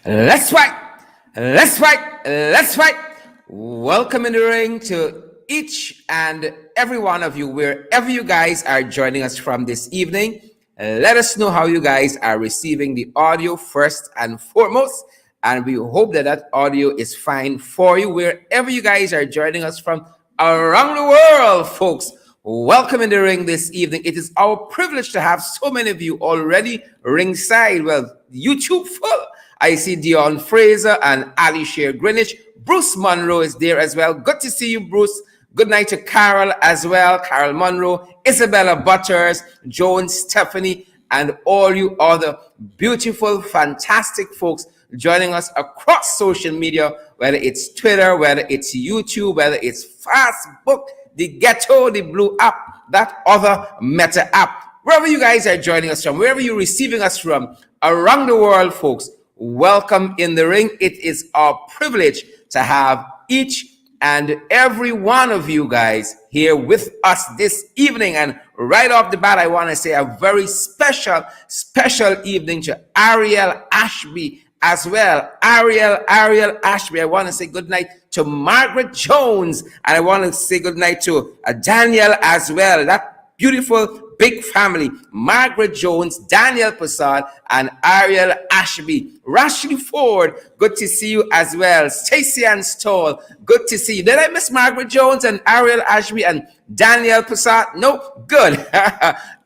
Let's fight! Let's fight! Let's fight! Welcome in the ring to each and every one of you, wherever you guys are joining us from this evening. Let us know how you guys are receiving the audio first and foremost. And we hope that that audio is fine for you, wherever you guys are joining us from around the world, folks. Welcome in the ring this evening. It is our privilege to have so many of you already ringside. Well, YouTube full. I see Dion Fraser and Ali Shear Greenwich. Bruce Monroe is there as well. Good to see you, Bruce. Good night to Carol as well. Carol Monroe, Isabella Butters, Joan Stephanie, and all you other beautiful, fantastic folks joining us across social media, whether it's Twitter, whether it's YouTube, whether it's Facebook, the Ghetto, the Blue app, that other Meta app. Wherever you guys are joining us from, wherever you're receiving us from around the world, folks, welcome in the ring. It is our privilege to have each and every one of you guys here with us this evening. And right off the bat, I want to say a very special evening to Ariel Ashby as well. Ariel Ashby. I want to say good night to Margaret Jones, and I want to say good night to Daniel as well. That beautiful big family, Margaret Jones, Daniel Prasad, and Ariel Ashby. Rashley Ford, good to see you as well. Stacey Ann Stoll, good to see you. Did I miss Margaret Jones and Ariel Ashby and Daniel Prasad? No? Good.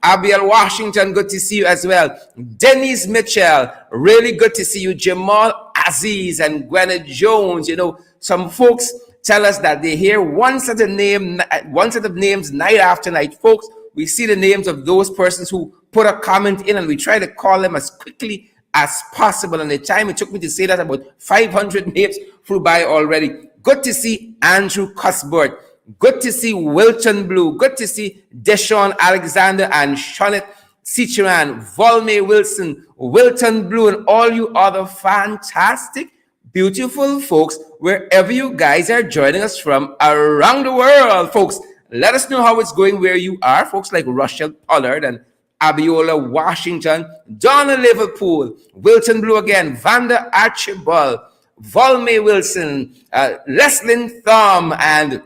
Abiel Washington, good to see you as well. Denise Mitchell, really good to see you. Jamal Aziz and Gwyneth Jones. You know, some folks tell us that they hear one set of names night after night. Folks, we see the names of those persons who put a comment in, and we try to call them as quickly as possible. And the time it took me to say that, about 500 names flew by already. Good to see Andrew Cuthbert. Good to see Wilton Blue. Good to see Deshaun Alexander and Shonette Cicheran, Volme Wilson, Wilton Blue, and all you other fantastic, beautiful folks, wherever you guys are joining us from around the world, folks. Let us know how it's going where you are. Folks like Rochelle Pollard and Abiola Washington, Donna Liverpool, Wilton Blue again, Vanda Archibald, Volme Wilson, Leslyn Thumb, and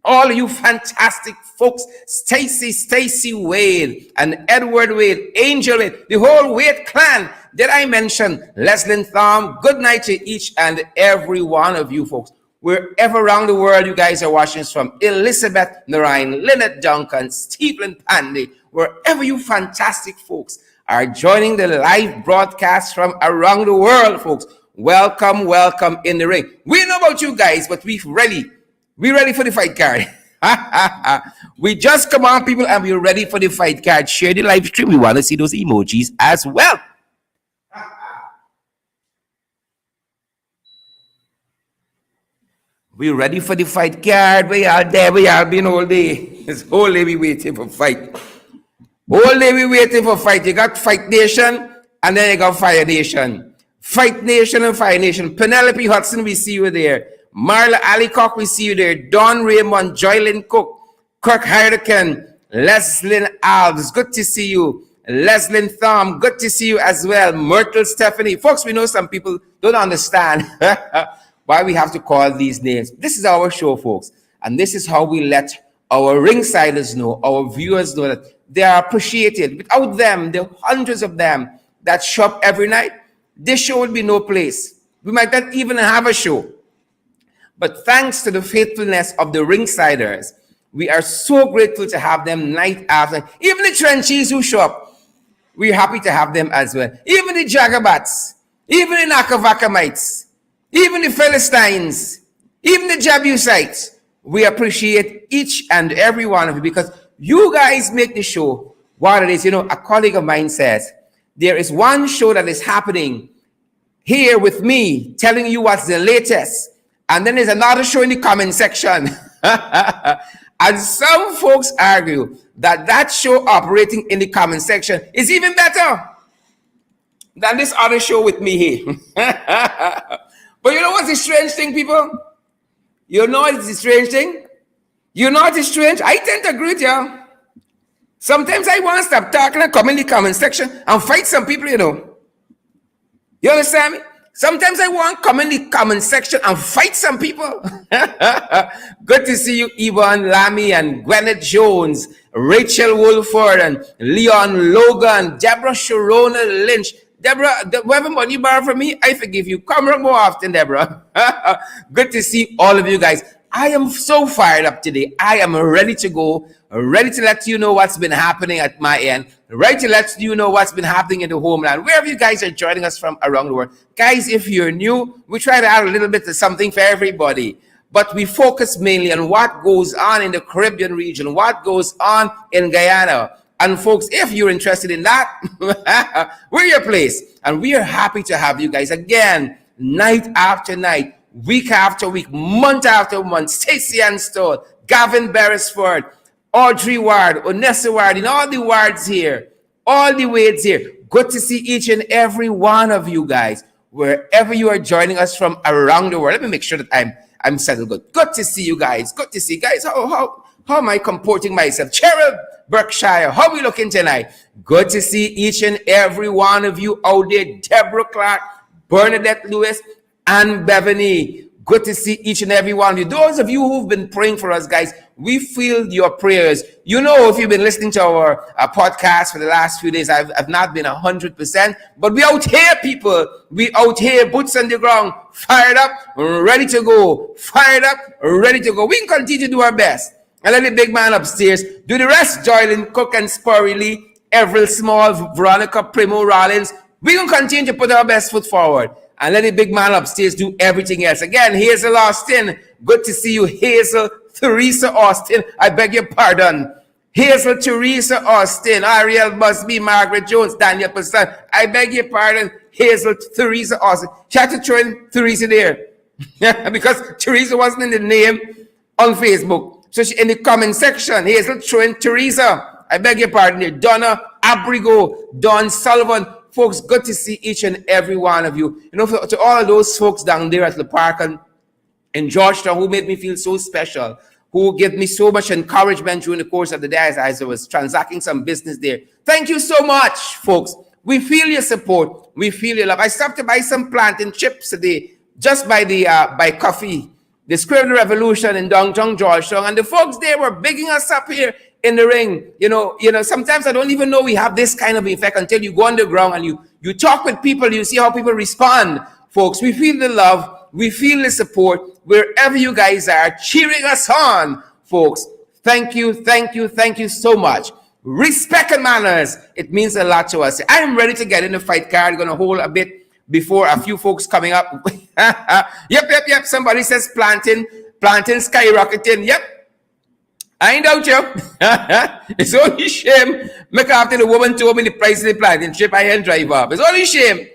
all you fantastic folks, Stacy Wade, and Edward Wade, Angel Wade, the whole Wade clan. Did I mention Leslyn Thumb? Good night to each and every one of you folks. Wherever around the world you guys are watching us from, Elizabeth Narine, Lynette Duncan, Stephen Pandy, wherever you fantastic folks are joining the live broadcast from around the world, folks, welcome in the ring. We don't know about you guys, but we're ready for the fight card. We just come on, people, and we're ready for the fight card. Share the live stream. We want to see those emojis as well. We ready for the fight card. We are there. We are been all day. It's whole day we waiting for fight. All day we waiting for fight. You got Fight Nation and then you got Fire Nation. Fight Nation and Fire Nation. Penelope Hudson, we see you there. Marla Alicock, we see you there. Don Raymond, Joylyn Cook, Kirk Hurricane, Leslyn Alves, good to see you. Leslyn Thumb, good to see you as well. Myrtle Stephanie. Folks, we know some people don't understand why we have to call these names. This is our show, folks. And this is how we let our ringsiders know, our viewers know that they are appreciated. Without them, there are hundreds of them that shop every night. This show would be no place. We might not even have a show. But thanks to the faithfulness of the ringsiders, we are so grateful to have them night after. Even the trenchies who shop, we're happy to have them as well. Even the Jagabats, even the Nakavakamites, even the Philistines, even the Jebusites, we appreciate each and every one of you because you guys make the show what it is. You know, a colleague of mine says, there is one show that is happening here with me telling you what's the latest. And then there's another show in the comment section. And some folks argue that that show operating in the comment section is even better than this other show with me here. But you know what's the strange thing, people? You know what's the strange thing? You know what's strange? I tend to agree with you. Sometimes I want to stop talking and come in the comment section and fight some people, you know. You understand me? Sometimes I want to come in the comment section and fight some people. Good to see you, Yvonne Lamy and Gwyneth Jones, Rachel Wolford and Leon Logan, Deborah Sharona Lynch. Deborah, whatever money you borrow from me, I forgive you. Come around more often, Deborah. Good to see all of you guys. I am so fired up today. I am ready to go, ready to let you know what's been happening at my end, ready to let you know what's been happening in the homeland, wherever you guys are joining us from around the world. Guys, if you're new, we try to add a little bit of something for everybody, but we focus mainly on what goes on in the Caribbean region, what goes on in Guyana. And folks, if you're interested in that, we're your place. And we are happy to have you guys again, night after night, week after week, month after month. Stacey Ann Stoll, Gavin Beresford, Audrey Ward, Onessa Ward, and all the Wards here, all the Wades here. Good to see each and every one of you guys, wherever you are joining us from around the world. Let me make sure that I'm settled good. Good to see you guys. Good to see you guys. How am I comporting myself? Cheryl Berkshire, how are we looking tonight? Good to see each and every one of you out there. Deborah Clark, Bernadette Lewis, and Bethany. Good to see each and every one of you. Those of you who've been praying for us, guys, we feel your prayers. You know, if you've been listening to our podcast for the last few days, I've not been 100%, but we out here, people. We out here, boots on the ground, fired up, ready to go. Fired up, ready to go. We can continue to do our best. And let the big man upstairs do the rest. Joylin Cook and Sporry Lee, Everett Small, Veronica Primo Rollins. We can continue to put our best foot forward. And let the big man upstairs do everything else. Again, Hazel Austin. Good to see you, Hazel Teresa Austin. I beg your pardon. Hazel Teresa Austin. Ariel Busby, Margaret Jones, Daniel Passan. I beg your pardon, Hazel Teresa Austin. She had to throw in Teresa there. Because Teresa wasn't in the name on Facebook. So she in the comment section, Hazel threw in Teresa. I beg your pardon there. Donna Abrigo, Don Sullivan. Folks, good to see each and every one of you. You know, to all of those folks down there at the park and in Georgetown who made me feel so special, who gave me so much encouragement during the course of the day as I was transacting some business there. Thank you so much, folks. We feel your support. We feel your love. I stopped to buy some plantain chips today, just by the by coffee, the Scrivener Revolution in downtown Georgetown, and the folks there were bigging us up here in the ring. You know, sometimes I don't even know we have this kind of effect until you go underground and you talk with people, you see how people respond. Folks, we feel the love, we feel the support wherever you guys are cheering us on, folks. Thank you so much. Respect and manners, it means a lot to us. I'm ready to get in the fight card. Gonna hold a bit before a few folks coming up. Yep. Somebody says plantain skyrocketing. Yep. I ain't doubt you. It's only shame. Make after the woman told me the price of the plantain chip, I ain't drive up. It's only shame.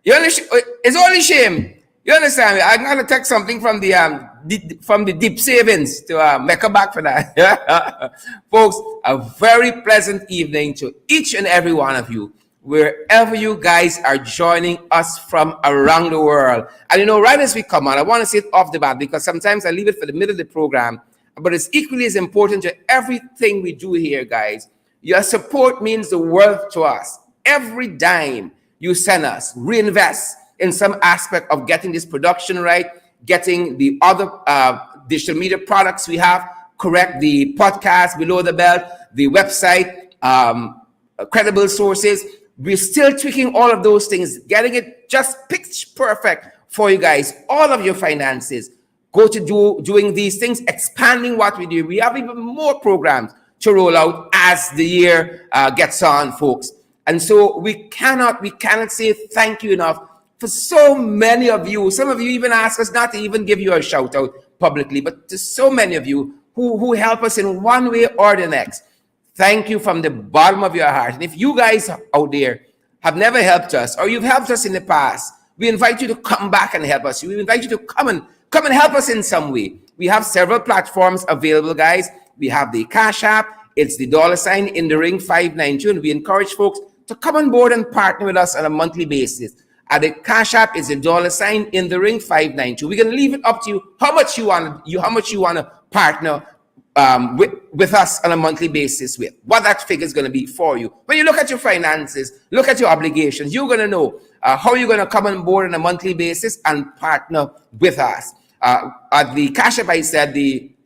It's only shame. You understand me? I'm gonna take something from the deep savings to make a back for that. Folks, a very pleasant evening to each and every one of you, wherever you guys are joining us from around the world. And you know, right as we come on, I want to say it off the bat because sometimes I leave it for the middle of the program, but it's equally as important to everything we do here, guys. Your support means the world to us. Every dime you send us, reinvest in some aspect of getting this production right, getting the other digital media products we have correct, the podcast below the belt, the website, credible sources. We're still tweaking all of those things, getting it just pitch perfect for you guys. All of your finances go to doing these things, expanding what we do. We have even more programs to roll out as the year gets on, folks. And so we cannot say thank you enough for so many of you. Some of you even ask us not to even give you a shout out publicly, but to so many of you who help us in one way or the next. Thank you from the bottom of your heart. And if you guys out there have never helped us, or you've helped us in the past, we invite you to come back and help us. We invite you to come and help us in some way. We have several platforms available, guys. We have the Cash App. It's the $ in the ring 592. And we encourage folks to come on board and partner with us on a monthly basis. At the Cash App is the $ in the ring 592. We're going to leave it up to you how much you want to partner with us on a monthly basis, with what that figure is going to be for you. When you look at your finances, look at your obligations, you're going to know how you're going to come on board on a monthly basis and partner with us. At the Cash App, I said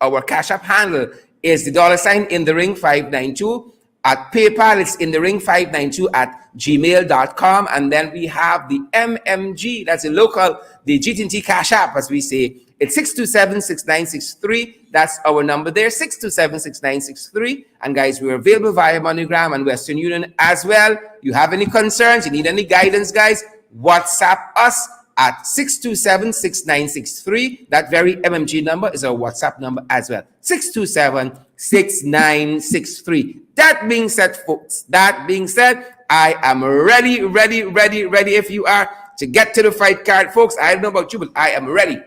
our Cash App handle is the $ in the ring 592. At PayPal, it's in the ring 592 at gmail.com. And then we have the MMG, that's the local, the GT&T Cash App, as we say. It's 627-6963. That's our number there, 627-6963. And guys, we're available via MoneyGram and Western Union as well. You have any concerns, you need any guidance, guys, WhatsApp us at 627-6963. That very MMG number is our WhatsApp number as well, 627-6963. That being said, folks, I am ready if you are to get to the fight card, folks. I don't know about you, but I am ready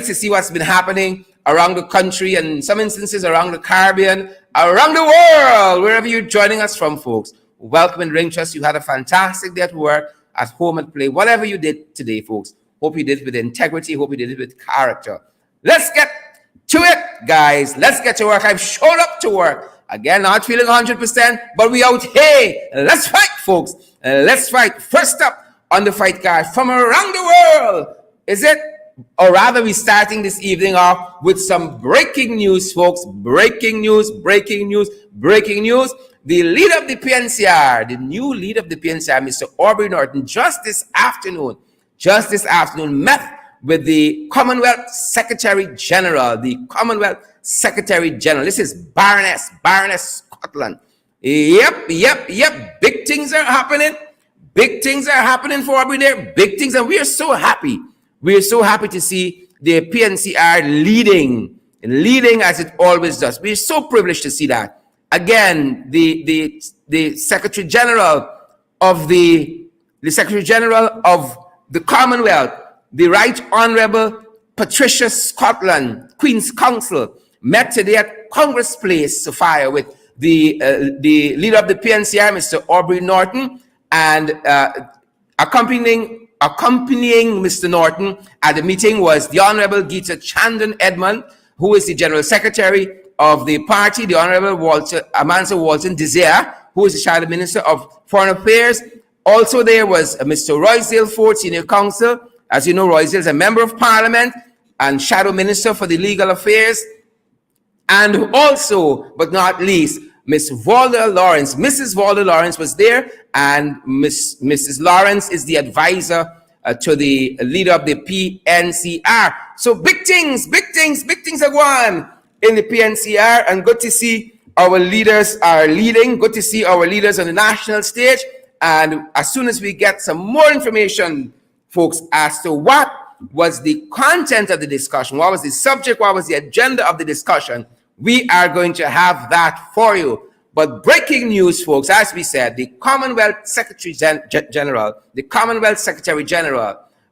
to see what's been happening around the country and in some instances around the Caribbean, around the world, wherever you're joining us from, folks. Welcome in Ring Trust. You had a fantastic day at work, at home, at play, whatever you did today, folks. Hope you did it with integrity. Hope you did it with character. Let's get to it, guys. Let's get to work. I've showed up to work. Again, not feeling 100%, but we out. Hey, let's fight, folks. Let's fight. First up on the fight card from around the world, is it? Or rather, we're starting this evening off with some breaking news, folks. Breaking news. The leader of the PNCR, the new leader of the PNCR, Mr. Aubrey Norton, just this afternoon, met with the Commonwealth Secretary General. This is Baroness Scotland. Yep. Big things are happening. For Aubrey there. Big things, and we are so happy. We are so happy to see the PNCR leading as it always does. We're so privileged to see that. Again, the Secretary General of the Commonwealth, the Right Honorable Patricia Scotland, Queen's Counsel, met today at Congress Place, Sophia, with the leader of the PNCR, Mr. Aubrey Norton, and accompanying Mr. Norton at the meeting was the Honorable Geeta Chandan Edmund, who is the General Secretary of the party, the Honorable Amansa Walton Desire, who is the Shadow Minister of Foreign Affairs. Also there was Mr. Roysdale Ford, Senior Counsel. As you know, Roysdale is a Member of Parliament and Shadow Minister for the Legal Affairs. And also, but not least, Mrs. Valda Lawrence was there, and Mrs. Lawrence is the advisor to the leader of the PNCR. So big things are going on in the PNCR, and good to see our leaders are leading. Good to see our leaders on the national stage. And as soon as we get some more information, folks, as to what was the content of the discussion, what was the subject, what was the agenda of the discussion, we are going to have that for you. But breaking news, folks, as we said, the Commonwealth Secretary General,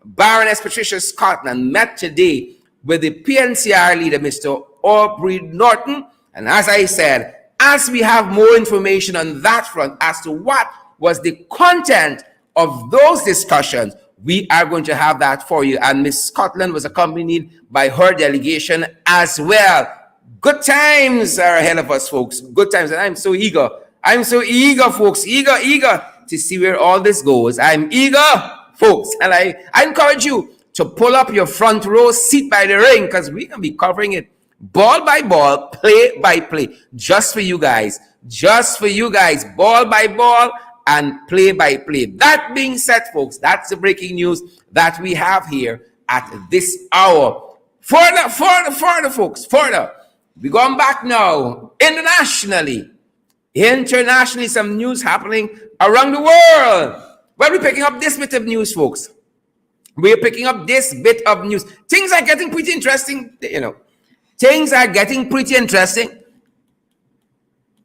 Baroness Patricia Scotland, met today with the PNCR leader, Mr. Aubrey Norton. And as I said, as we have more information on that front as to what was the content of those discussions, we are going to have that for you. And Miss Scotland was accompanied by her delegation as well. Good times are ahead of us, folks. Good times. And I'm so eager, folks. Eager to see where all this goes. I'm eager, folks. And I encourage you to pull up your front row seat by the ring, because we're going to be covering it ball by ball, play by play, just for you guys, ball by ball and play by play. That being said, folks, that's the breaking news that we have here at this hour. Further, folks. We're going back now internationally, some news happening around the world. Well, we're picking up this bit of news, folks. Things are getting pretty interesting,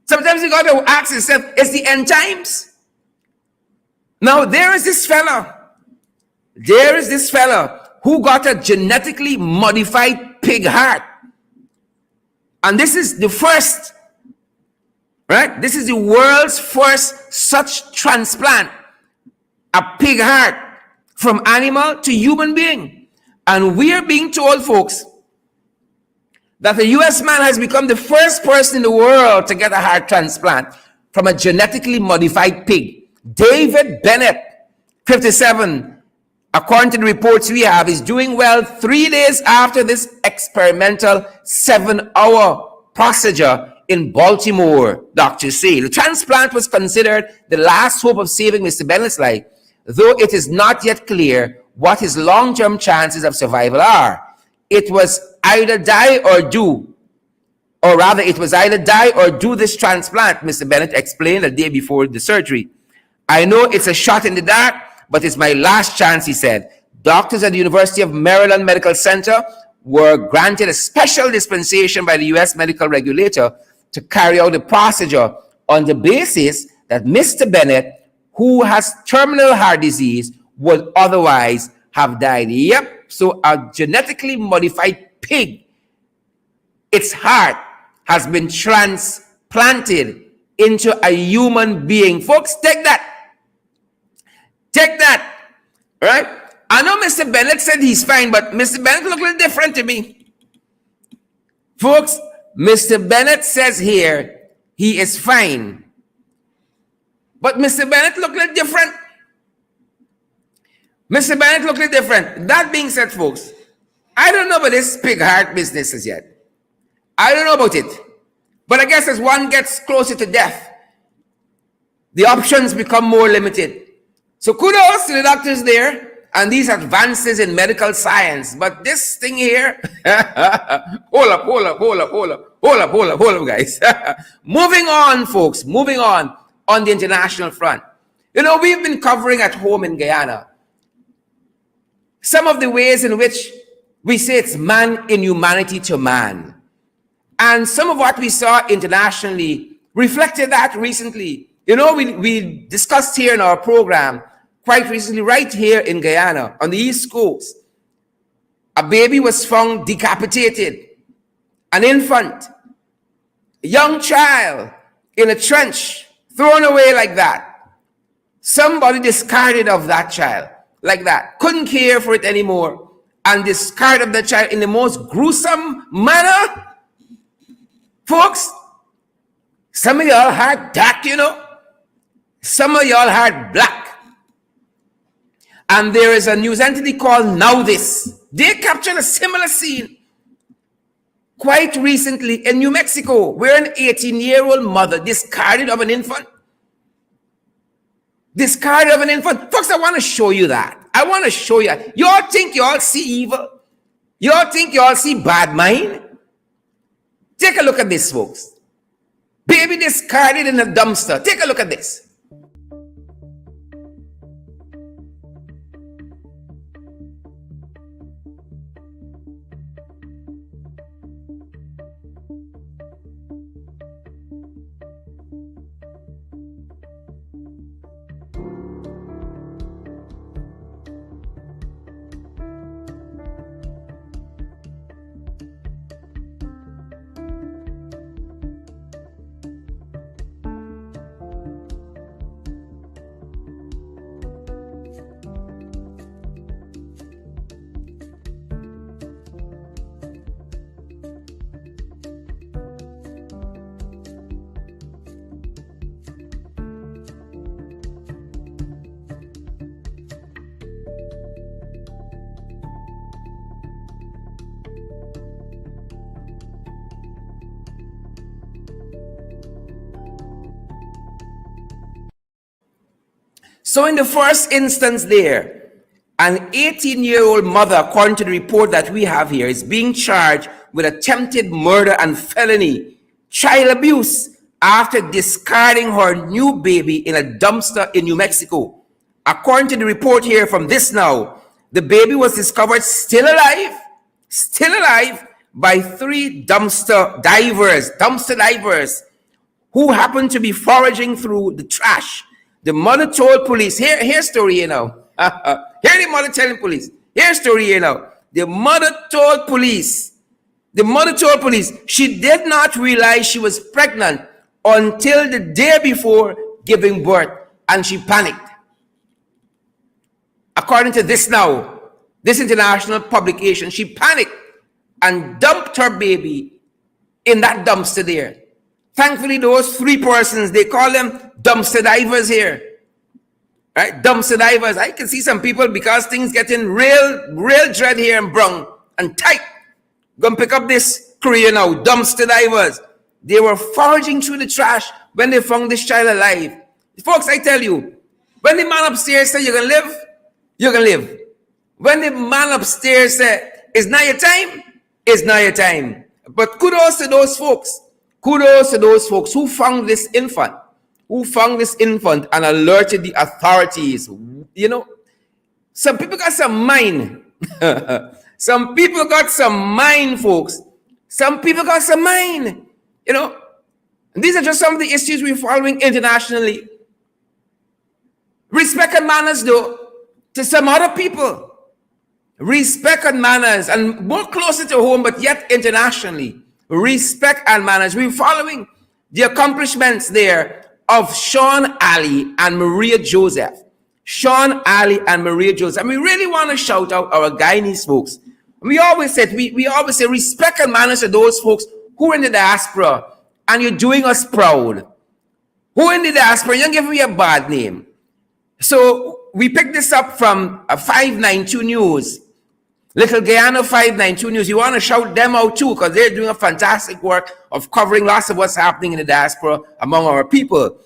Sometimes you got to ask yourself, is the end times? Now, there is this fella who got a genetically modified pig heart. And this is the first, right? This is the world's first such transplant, a pig heart from animal to human being. And we are being told, folks, that a US man has become the first person in the world to get a heart transplant from a genetically modified pig. David Bennett, 57, according to the reports we have, is doing well 3 days after this experimental 7-hour procedure in Baltimore, doctors say. The transplant was considered the last hope of saving Mr. Bennett's life, though it is not yet clear what his long-term chances of survival are. It was either die or do, or rather, it was either die or do this transplant, Mr. Bennett explained the day before the surgery. I know it's a shot in the dark, but it's my last chance, he said. Doctors at the University of Maryland Medical Center were granted a special dispensation by the U.S. medical regulator to carry out the procedure on the basis that Mr. Bennett, who has terminal heart disease, would otherwise have died. Yep, so a genetically modified pig, its heart has been transplanted into a human being. Folks, take that. Take that. All right? I know Mr. Bennett said he's fine, but Mr. Bennett looked a little different to me. Folks, Mr. Bennett says here he is fine. But Mr. Bennett looked a little different. Mr. Bennett looked a little different. That being said, folks, I don't know about this pig heart business as yet. I don't know about it. But I guess as one gets closer to death, the options become more limited. So kudos to the doctors there and these advances in medical science. But this thing here, hold up, guys. Moving on, folks, moving on the international front. You know, we've been covering at home in Guyana some of the ways in which we say it's man inhumanity to man. And some of what we saw internationally reflected that recently. You know, we discussed here in our program quite recently, right here in Guyana, on the East Coast, a baby was found decapitated, an infant, a young child in a trench, thrown away like that. Somebody discarded of that child like that, couldn't care for it anymore, and discarded the child in the most gruesome manner. Folks, some of y'all heart dark, you know. Some of y'all heart black. And there is a news entity called Now This. They captured a similar scene quite recently in New Mexico, where an 18-year-old mother discarded of an infant. Discarded of an infant. Folks, I want to show you that. I want to show you. Y'all think y'all see evil? Y'all think y'all see bad mind? Take a look at this, folks. Baby discarded in a dumpster. Take a look at this. So in the first instance there, an 18-year-old mother, according to the report that we have here, is being charged with attempted murder and felony child abuse after discarding her new baby in a dumpster in New Mexico. According to the report here from This Now, the baby was discovered still alive by 3 dumpster divers who happened to be foraging through the trash. The mother told police, here's story here now. Here the mother telling police, here's story here now. The mother told police she did not realize she was pregnant until the day before giving birth, and she panicked. According to This Now, this international publication, she panicked and dumped her baby in that dumpster there. Thankfully, those 3 persons, they call them dumpster divers here. Right? Dumpster divers. I can see some people, because things getting real dread here and brown and tight, gonna pick up this career now. Dumpster divers. They were foraging through the trash when they found this child alive. Folks, I tell you, when the man upstairs said, you're gonna live, you're gonna live. When the man upstairs said, it's not your time, it's not your time. But kudos to those folks. Kudos to those folks who found this infant. And alerted the authorities. You know, some people got some mind. Some people got some mind, folks. Some people got some mind. You know, and these are just some of the issues we're following internationally. Respect and manners, though, to some other people. Respect and manners, and more closer to home, but yet internationally. Respect and manners. We're following the accomplishments there of Sean Ali and Maria Joseph. Sean Ali and Maria Joseph. And we really want to shout out our Guyanese folks. We always say respect and manners to those folks who are in the diaspora, and you're doing us proud. Who are in the diaspora, you're giving me a bad name. So we picked this up from 592 News. Little Guyana 592 News. You want to shout them out too, because they're doing a fantastic work of covering lots of what's happening in the diaspora among our people.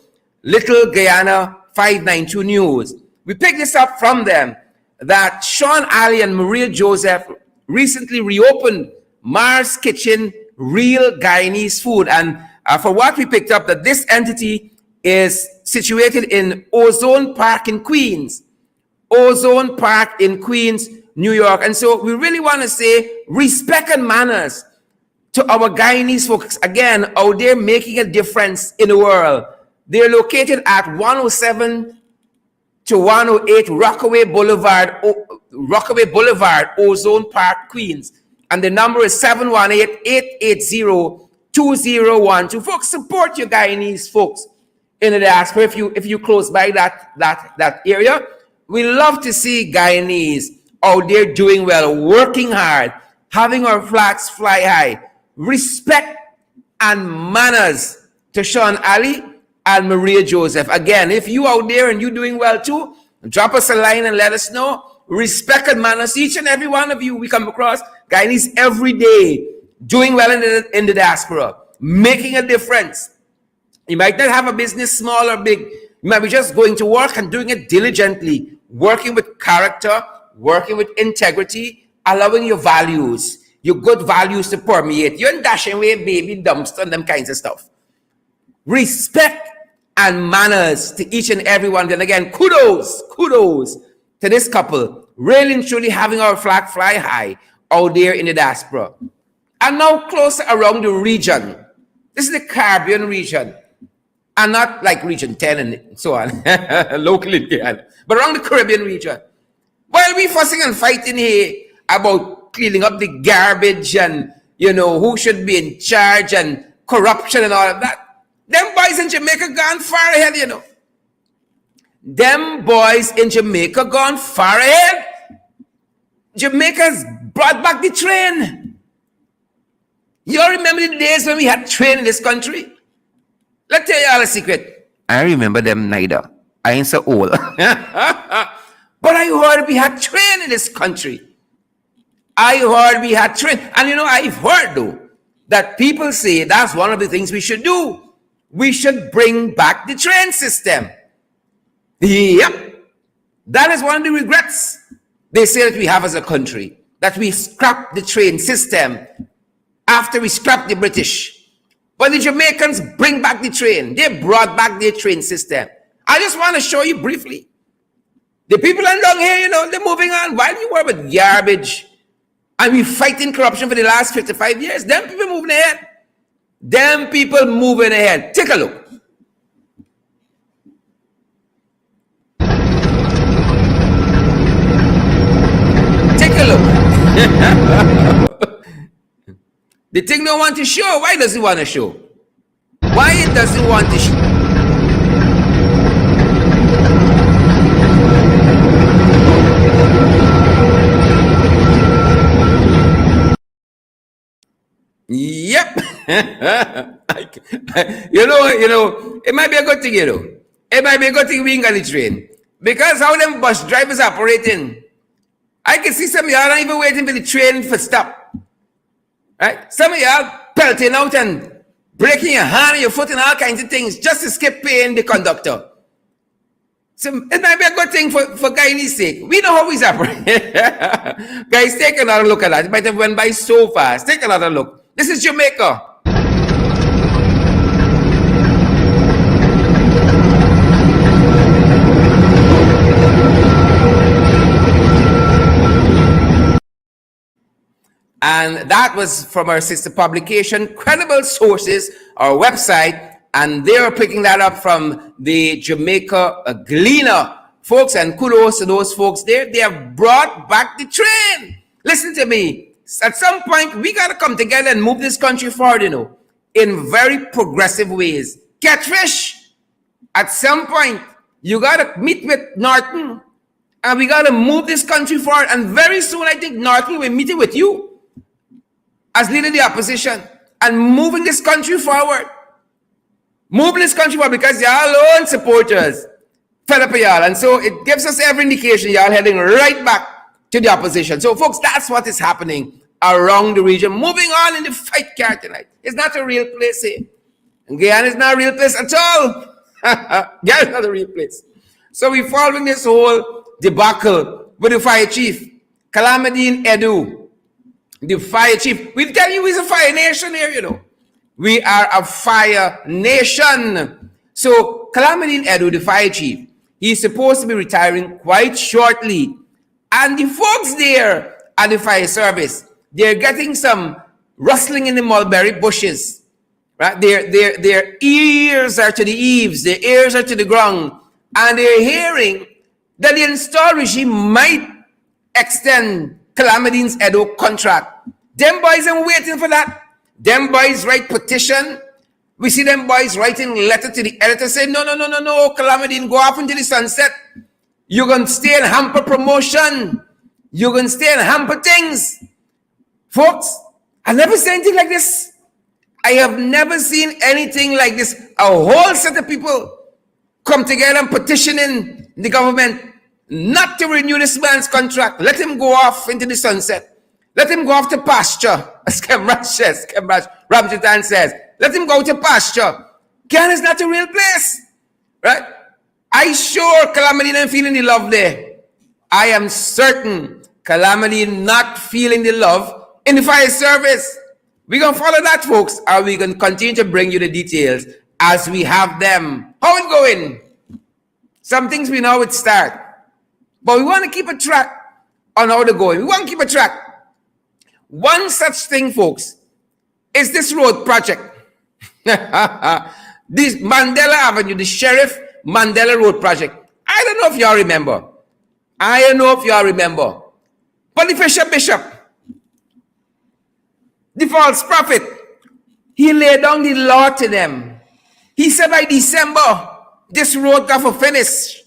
Little Guyana 592 News. We picked this up from them, that Sean Ali and Maria Joseph recently reopened Mars Kitchen Real Guyanese Food. And for what we picked up, that this entity is situated in Ozone Park in Queens. Ozone Park in Queens, New York. And so we really want to say respect and manners to our Guyanese folks, again, out there making a difference in the world. They're located at 107 to 108 Rockaway Boulevard, Ozone Park, Queens. And the number is 718-880-2012. Folks, support your Guyanese folks in the diaspora if you close by that area. We love to see Guyanese out there doing well, working hard, having our flags fly high. Respect and manners to Sean Ali and Maria Joseph. Again, if you out there and you doing well too, drop us a line and let us know. Respect and manners, each and every one of you we come across, Guyanese every day, doing well in the diaspora, making a difference. You might not have a business, small or big. You might be just going to work and doing it diligently, working with character, working with integrity, allowing your values, your good values to permeate. You're dashing away baby dumpster and them kinds of stuff. Respect and manners to each and every one. And again, kudos to this couple, really and truly having our flag fly high out there in the diaspora. And now closer around the region. This is the Caribbean region. And not like region 10 and so on, locally, but around the Caribbean region. While we fussing and fighting here about cleaning up the garbage and, you know, who should be in charge and corruption and all of that, them boys in Jamaica gone far ahead, you know. Them boys in Jamaica gone far ahead. Jamaica's brought back the train. You all remember the days when we had train in this country? Let's tell you all a secret. I remember them neither. I ain't so old. But I heard we had train in this country. I heard we had train. And you know, I've heard though, that people say that's one of the things we should do. We should bring back the train system. Yep. That is one of the regrets they say that we have as a country. That we scrapped the train system after we scrapped the British. But the Jamaicans bring back the train. They brought back their train system. I just want to show you briefly. The people down here, you know, they're moving on. While we were with garbage and we fighting corruption for the last 55 years, them people moving ahead. Them people moving ahead. Take a look. Take a look. The thing don't want to show. Why does it want to show? Why it doesn't want to show? Yep. It might be a good thing, It might be a good thing we ain't got the train. Because how them bus drivers operating, I can see some of y'all not even waiting for the train for stop. Right? Some of y'all pelting out and breaking your hand and your foot and all kinds of things just to skip paying the conductor. So it might be a good thing for Guyanese sake. We know how he's operating. Guys, take another look at that. It might have went by so fast. Take another look. This is Jamaica. And that was from our sister publication, Credible Sources, our website. And they're picking that up from the Jamaica Gleaner. Folks, and kudos to those folks there. They have brought back the train. Listen to me. At some point, we got to come together and move this country forward, in very progressive ways. Catfish, at some point, you got to meet with Norton. And we got to move this country forward. And very soon, I think Norton will meet with you as leader of the opposition and moving this country forward. Moving this country forward because y'all own supporters fed up with y'all. And so it gives us every indication y'all heading right back to the opposition. So folks, that's what is happening around the region. Moving on in the fight card tonight. It's not a real place here. And Guyana is not a real place at all. Guyana is not a real place. So we're following this whole debacle with the fire chief, Calamity Edu. The fire chief. We tell you he's a fire nation here, We are a fire nation. So Calamity Edu, the fire chief, he's supposed to be retiring quite shortly. And the folks there at the fire service, they're getting some rustling in the mulberry bushes. Right? Their ears are to the eaves, their ears are to the ground, and they're hearing that the install regime might extend Calamity Edu contract. Them boys are waiting for that. Them boys write petition. We see them boys writing letter to the editor saying, no, Calamity, go off into the sunset. You're going to stay and hamper promotion. You're going to stay and hamper things. Folks, I've never seen anything like this. I have never seen anything like this. A whole set of people come together and petitioning the government not to renew this man's contract. Let him go off into the sunset. Let him go off to pasture, as Ramjitan says. Let him go to pasture. Ghana is not a real place, right? I sure Calamity not feeling the love there. I am certain Calamity not feeling the love in the fire service. We're going to follow that, folks, and we're going to continue to bring you the details as we have them. How it going? Some things we know it start, but we want to keep a track on how they're going. We want to keep a track. One such thing, folks, is this road project. This Mandela Avenue, the Sheriff Mandela Road project. I don't know if y'all remember. But the Fisher Bishop, the false prophet, he laid down the law to them. He said by December, this road got to finish.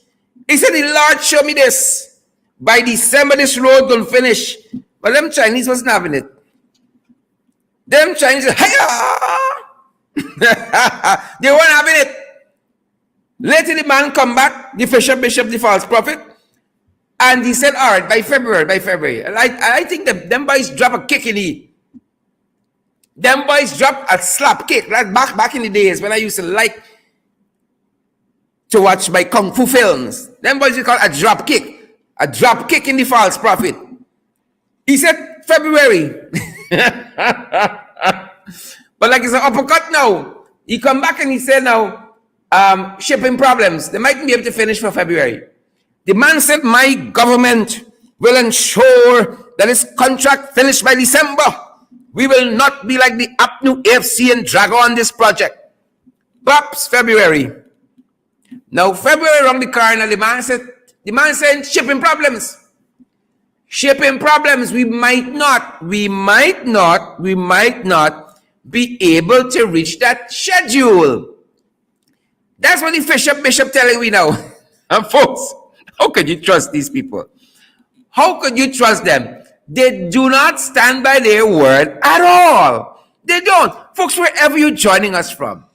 He said, the Lord showed me this. By December, this road gonna finish. But them Chinese wasn't having it. Them Chinese, they weren't having it. Later the man come back, the Fisher Bishop, the false prophet, and he said, all right, by February. And I think them boys drop a kick in the. Them boys drop a slap kick. Right back in the days when I used to like to watch my kung fu films. Them boys, you call a drop kick. A drop kick in the false prophet. He said February. But like it's an uppercut now. He come back and he said now, shipping problems. They might be able to finish for February. The man said, my government will ensure that this contract finished by December. We will not be like the APNU, AFC and drag on this project. Perhaps February. Now February around the corner, the man said shipping problems. Shipping problems. We might not be able to reach that schedule. That's what the Fisher Bishop telling me now. And folks, how could you trust these people? How could you trust them? They do not stand by their word at all. They don't. Folks, wherever you're joining us from,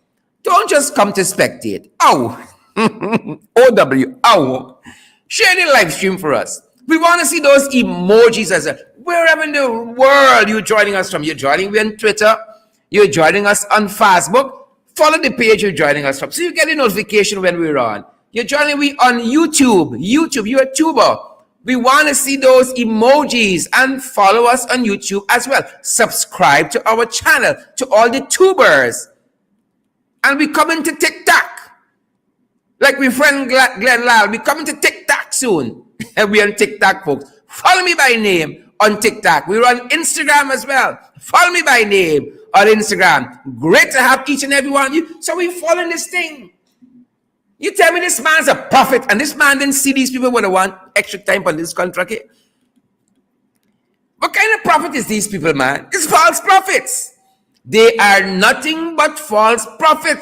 don't just come to spectate. Ow. OW. Ow. Share the live stream for us. We want to see those emojis as well. Wherever in the world you're joining us from. You're joining me on Twitter. You're joining us on Facebook. Follow the page you're joining us from, so you get a notification when we're on. You're joining me on YouTube. You're a tuber. We want to see those emojis, and follow us on YouTube as well. Subscribe to our channel, to all the tubers. And we coming to TikTok. Like my friend Glenn Lal, we coming to TikTok soon. And we on TikTok, folks. Follow me by name on TikTok. We're on Instagram as well. Follow me by name on Instagram. Great to have each and every one of you. So we following this thing. You tell me this man's a prophet, and this man didn't see these people when they want extra time on this contract here. What kind of prophet is these people, man? It's false prophets. They are nothing but false prophet.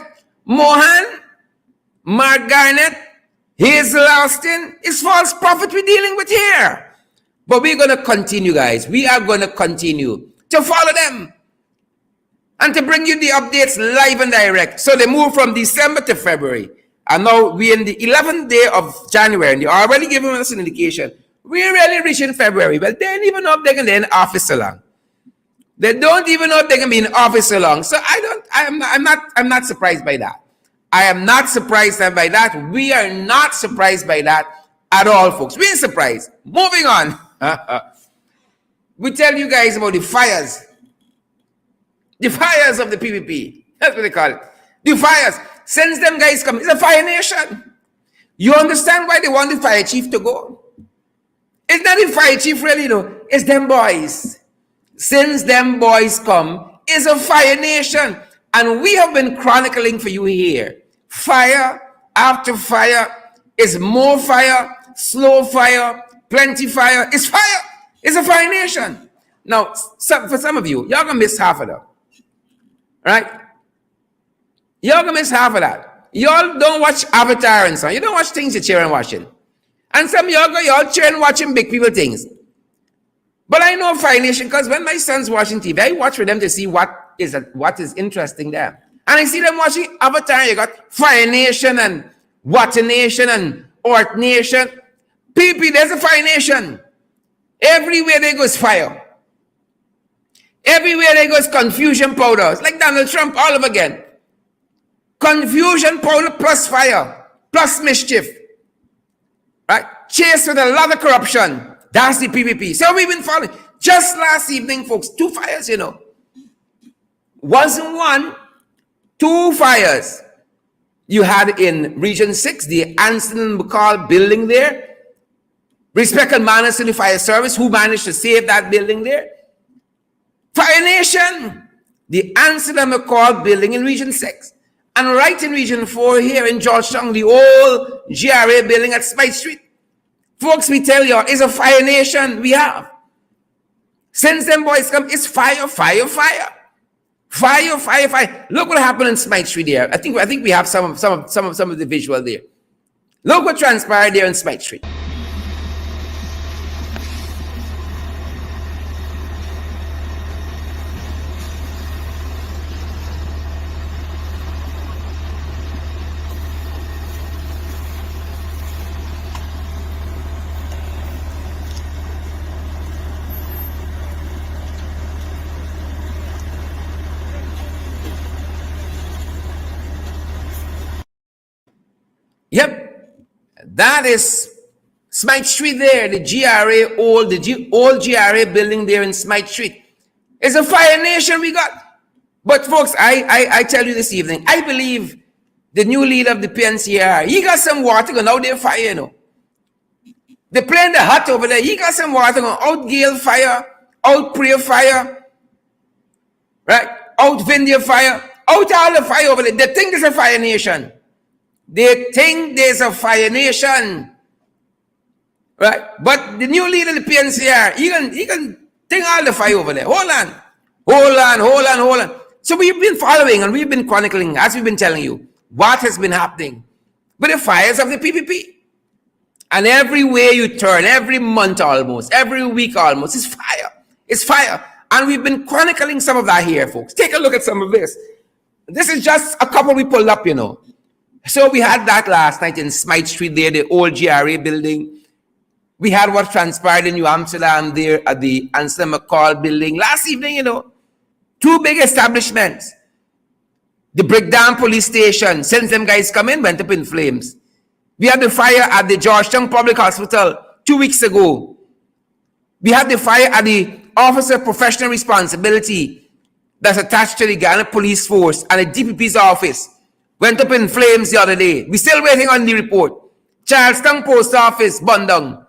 Mohan, Mark Garnett, Hazel Austin is false prophet we're dealing with here. But we're going to continue, guys. We are going to continue to follow them and to bring you the updates live and direct. So they move from December to February. And now we're in the 11th day of January, and they're already giving us an indication. We're really reaching February. Well, they don't even know if they can be in office so long. They don't even know if they can be in office so long. So I'm not surprised by that. I am not surprised by that. We are not surprised by that at all, folks. We ain't surprised. Moving on. We tell you guys about the fires. The fires of the PPP. That's what they call it. The fires. Since them guys come, it's a fire nation. You understand why they want the fire chief to go? It's not the fire chief really, though. It's them boys. Since them boys come, it's a fire nation. And we have been chronicling for you here. Fire after fire is more fire, slow fire, plenty fire. It's fire. It's a fire nation. Now, for some of you, y'all gonna miss half of that. Right? Y'all gonna miss half of that. Y'all don't watch Avatar and so on. You don't watch things you're cheering watching. And some of y'all cheering watching big people things. But I know Fire Nation because when my son's watching TV, I watch for them to see what is interesting there. And I see them watching Avatar. You got Fire Nation and Water Nation and Earth Nation. PP, there's a Fire Nation. Everywhere they go is fire. Everywhere they go is confusion powders. Like Donald Trump all over again. Confusion powder plus fire, plus mischief. Right? Chased with a lot of corruption. That's the PPP. So we've been following. Just last evening, folks, 2 fires, you know. Wasn't one, 2 fires. You had in Region 6, the Anston and McCall building there. Respect and manners to the fire service, who managed to save that building there. Fire Nation, the Anston and McCall building in Region 6. And right in Region 4 here in Georgetown, the old GRA building at Smythe Street. Folks, we tell you, it's a fire nation we have. Since them boys come, it's fire, fire, fire. Fire, fire, fire. Look what happened in Smythe Street there. I think we have some of the visual there. Look what transpired there in Smythe Street. Yep, that is Smythe Street there, the GRA, old GRA building there in Smythe Street. It's a fire nation we got. But folks, I tell you this evening, I believe the new leader of the PNCR, he got some water going out there fire, you know. They're playing the hut over there. He got some water going out Gale fire, out Prayer fire, right? Out Vindia fire, out all the fire over there. They think it's a fire nation. They think there's a fire nation, right? But the new leader of the PNCR, he can think all the fire over there. Hold on. So we've been following and we've been chronicling, as we've been telling you, what has been happening with the fires of the PPP. And everywhere you turn, every month almost, every week almost, it's fire. It's fire. And we've been chronicling some of that here, folks. Take a look at some of this. This is just a couple we pulled up, you know. So we had that last night in Smythe Street there, the old GRA building. We had what transpired in New Amsterdam there at the Ansel McCall building last evening, you know. Two big establishments. The Brickdown police station, since them guys come in, went up in flames. We had the fire at the Georgetown Public Hospital 2 weeks ago. We had the fire at the Office of Professional Responsibility that's attached to the Ghana Police Force and the DPP's office. Went up in flames the other day. We're still waiting on the report. Charlestown Post Office, burned down.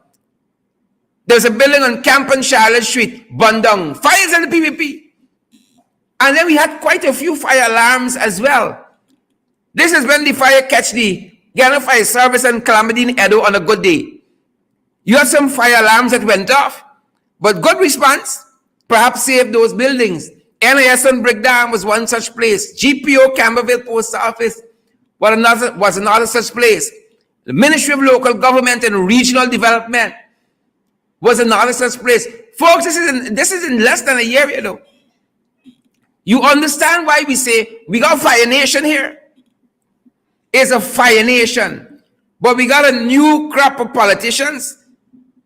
There's a building on Camp Charlotte Street, burned down. Fires in the PPP. And then we had quite a few fire alarms as well. This is when the fire catch the Ghana Fire Service and Calamity in Edo on a good day. You had some fire alarms that went off, but good response perhaps saved those buildings. NIS on Brickdown was one such place. GPO Camberville Post Office was another such place. The Ministry of Local Government and Regional Development was another such place. Folks, this is in less than a year, you know. You understand why we say we got Fire Nation here? It's a Fire Nation. But we got a new crop of politicians.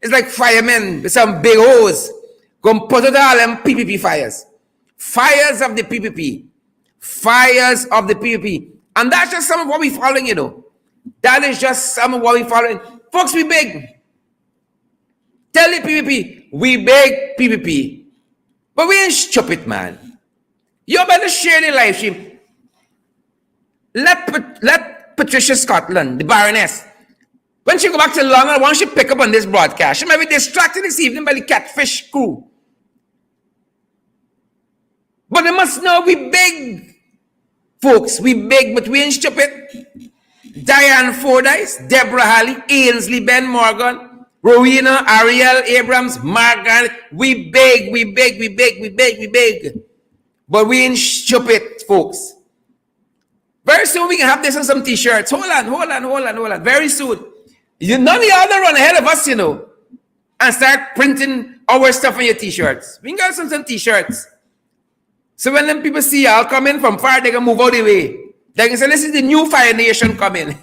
It's like firemen with some big hose. Go put out all them PPP fires. Fires of the PPP. Fires of the PPP. And that's just some of what we're following, you know. That is just some of what we're following. Folks, we beg. Tell the PPP, we beg PPP. But we ain't stupid, man. You better share the live stream. Let Patricia Scotland, the Baroness, when she go back to London, why don't she pick up on this broadcast? She might be distracted this evening by the catfish crew. But they must know we big, folks. We big, but we ain't stupid. Diane Fordyce, Deborah Halley, Ainsley Ben Morgan, Rowena, Ariel Abrams, Margaret. We big. But we ain't stupid, folks. Very soon we can have this on some t-shirts. Hold on. Very soon. None of y'all don't run ahead of us, you know, and start printing our stuff on your t-shirts. We can get some t-shirts. So when them people see y'all coming from far, they can move out of the way. They can say, this is the new Fire Nation coming.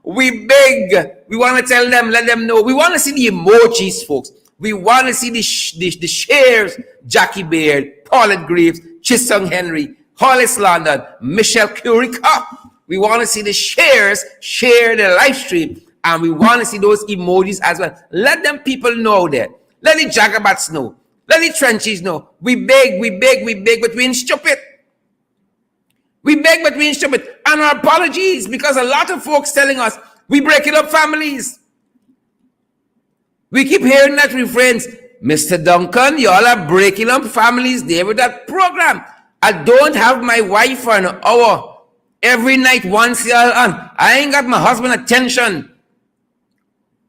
We beg. We want to tell them, let them know. We want to see the emojis, folks. We want to see the shares. Jackie Baird, Paulette Graves, Chisung Henry, Hollis London, Michelle Currica. We want to see the shares, share the live stream, and we want to see those emojis as well. Let them people know that. Let the Jagabats know. Let the trenches know. We beg, but we ain't stupid. We beg, but we ain't stupid. And our apologies, because a lot of folks telling us, we breaking up families. We keep hearing that refrains. Mr. Duncan, y'all are breaking up families there with that program. I don't have my wife for an hour every night once y'all on. I ain't got my husband attention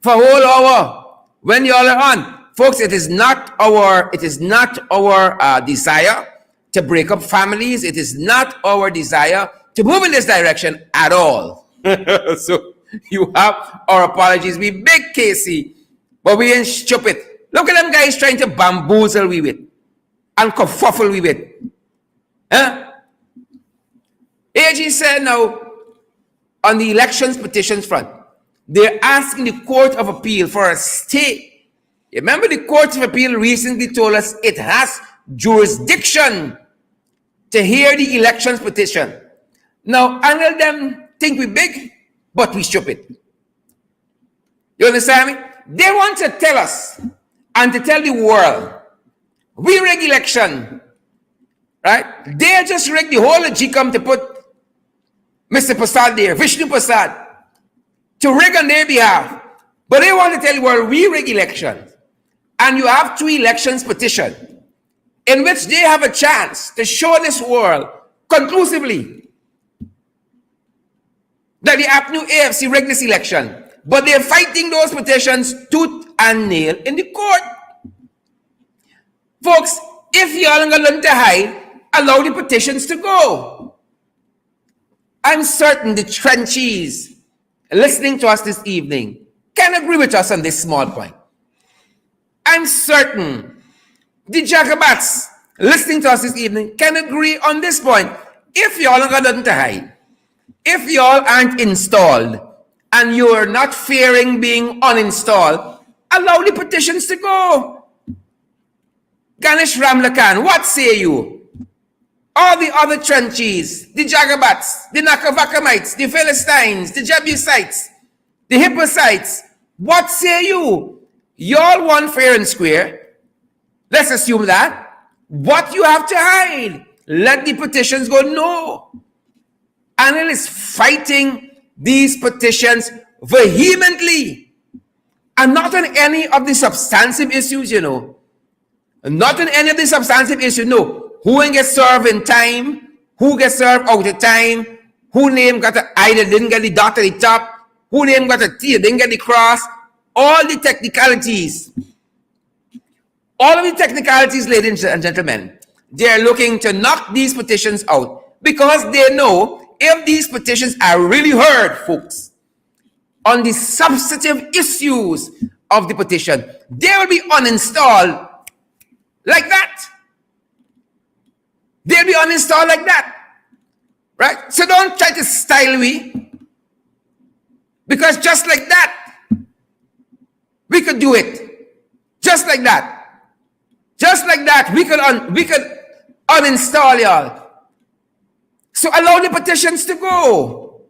for a whole hour when y'all are on. Folks, it is not our desire to break up families. It is not our desire to move in this direction at all. So you have our apologies. We beg Casey, but we ain't stupid. Look at them guys trying to bamboozle we with and kerfuffle we with. Huh? AG said now, on the elections petitions front, they're asking the Court of Appeal for a stay. Remember, the Court of Appeal recently told us it has jurisdiction to hear the elections petition. Now, I them think we big, but we stupid. You understand me? They want to tell us and to tell the world, we rig election, right? They just rigged the whole of GCOM to put Mr. Prasad there, Vishnu Prasad, to rig on their behalf. But they want to tell the world, we rig elections. And you have 2 elections petition in which they have a chance to show this world conclusively that the APNU AFC rigged this election. But they're fighting those petitions tooth and nail in the court. Folks, if y'all ain't gonna learn to hide, allow the petitions to go. I'm certain the trenchies listening to us this evening can agree with us on this small point. I'm certain The Jacobats listening to us this evening can agree on this point. If y'all ain't got nothing to hide, if y'all aren't installed, and you're not fearing being uninstalled, allow the petitions to go. Ganesh Ramlakan, what say you? All the other trenches, the Jagabats, the Nakavakamites, the Philistines, the Jebusites, the Hippocytes, what say you? Y'all want fair and square. Let's assume that. What you have to hide? Let the petitions go. No. Anil is fighting these petitions vehemently. And not on any of the substantive issues, you know. Not on any of the substantive issues, no. Who ain't get served in time? Who gets served out of time? Who name got a I that didn't get the dot at the top? Who name got a T that didn't get the cross? All the technicalities. All of the technicalities, ladies and gentlemen, they're looking to knock these petitions out because they know if these petitions are really heard, folks, on the substantive issues of the petition, they will be uninstalled like that. They'll be uninstalled like that. Right? So don't try to style me, because just like that, we could do it. Just like that. Just like that, we could uninstall y'all. So allow the petitions to go.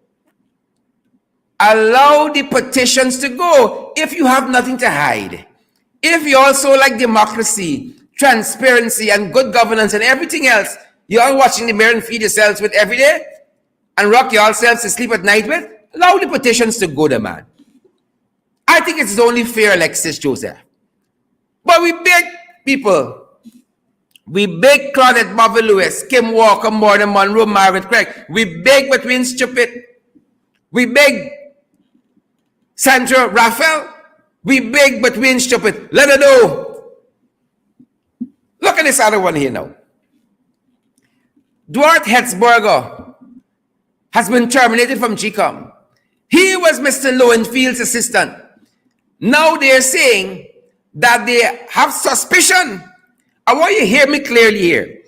Allow the petitions to go if you have nothing to hide. If you also like democracy, transparency, and good governance and everything else, you are watching the mirror and feed yourselves with every day and rock yourselves to sleep at night with, allow the petitions to go, the man. I think it's only fair, Alexis Joseph. But we beg people, we beg Claudette Bobby Lewis, Kim Walker, Morgan Monroe, Margaret Craig. We beg between stupid. We beg Sandra Raphael. We beg between stupid. Let her know. Look at this other one here now. Dwight Hetzberger has been terminated from GCOM. He was Mr. Lowenfield's assistant. Now they're saying that they have suspicion. I want you to hear me clearly here.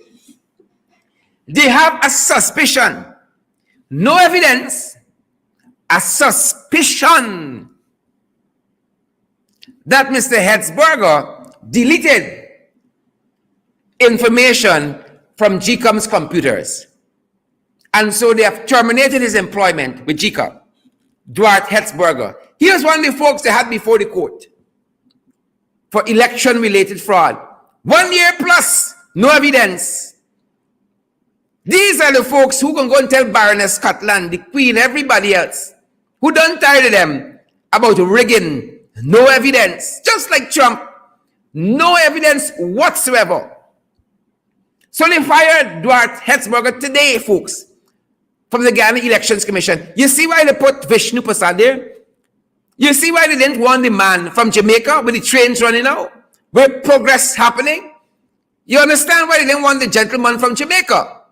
They have a suspicion. No evidence. A suspicion that Mr. Hetzberger deleted information from GCOM's computers. And so they have terminated his employment with GCOM. Dwight Hetzberger. He was one of the folks they had before the court for election-related fraud. 1 year plus, no evidence. These are the folks who can go and tell Baroness Scotland, the Queen, everybody else, who don't tire them about rigging. No evidence. Just like Trump. No evidence whatsoever. So they fired Dwight Hetzberger today, folks, from the Ghana Elections Commission. You see why they put Vishnu Prasad there? You see why they didn't want the man from Jamaica with the trains running out? With progress happening? You understand why they didn't want the gentleman from Jamaica?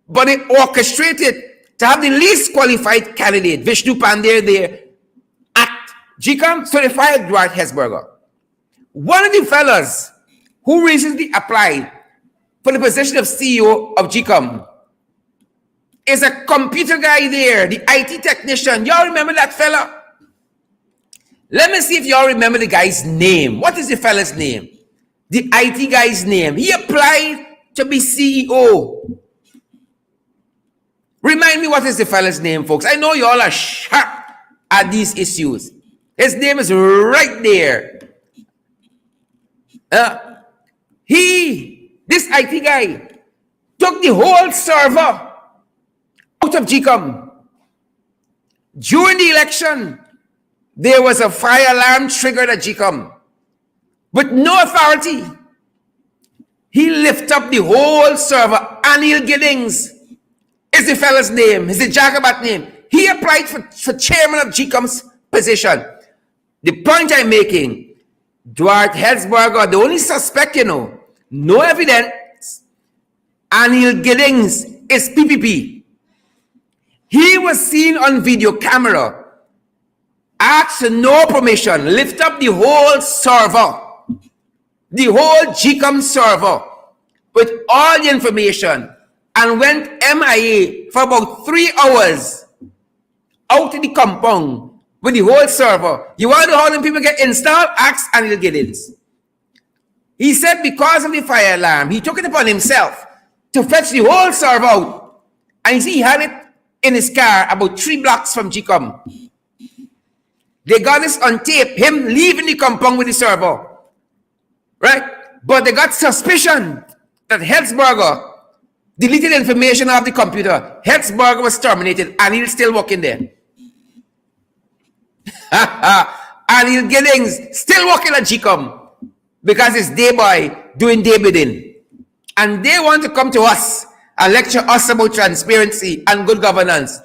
But they orchestrated to have the least qualified candidate, Vishnu Pandey, there at GCOM, so they fired Dwight Hetzberger. One of the fellas who recently applied for the position of CEO of GCOM is a computer guy there, the IT technician. Y'all remember that fella? Let me see if y'all remember the guy's name. What is the fella's name? The IT guy's name. He applied to be CEO. Remind me, what is the fella's name, folks? I know y'all are sharp at these issues. His name is right there. This IT guy, took the whole server out of GCOM. During the election, there was a fire alarm triggered at GCOM with no authority. He lifted up the whole server. Anil Giddings is the fella's name, is the Jagabat name. He applied for chairman of GCOM's position. The point I'm making, Dwight Hetzberger, the only suspect, no evidence. Anil Giddings is PPP. He was seen on video camera, asked no permission, lift up the whole server. the whole GCOM server with all the information and went MIA for about 3 hours out of the compound with the whole server. You want to know how many people get installed? Ask Anil Giddens. He said because of the fire alarm, he took it upon himself to fetch the whole server out. And you see, he had it in his car about 3 blocks from GCOM. They got this on tape, him leaving the compound with the server. Right? But they got suspicion that Hetzberger deleted information off the computer. Hetzberger was terminated and he's still working there. Anil Giddens still working at GCOM because it's day boy doing day bidding. And they want to come to us and lecture us about transparency and good governance.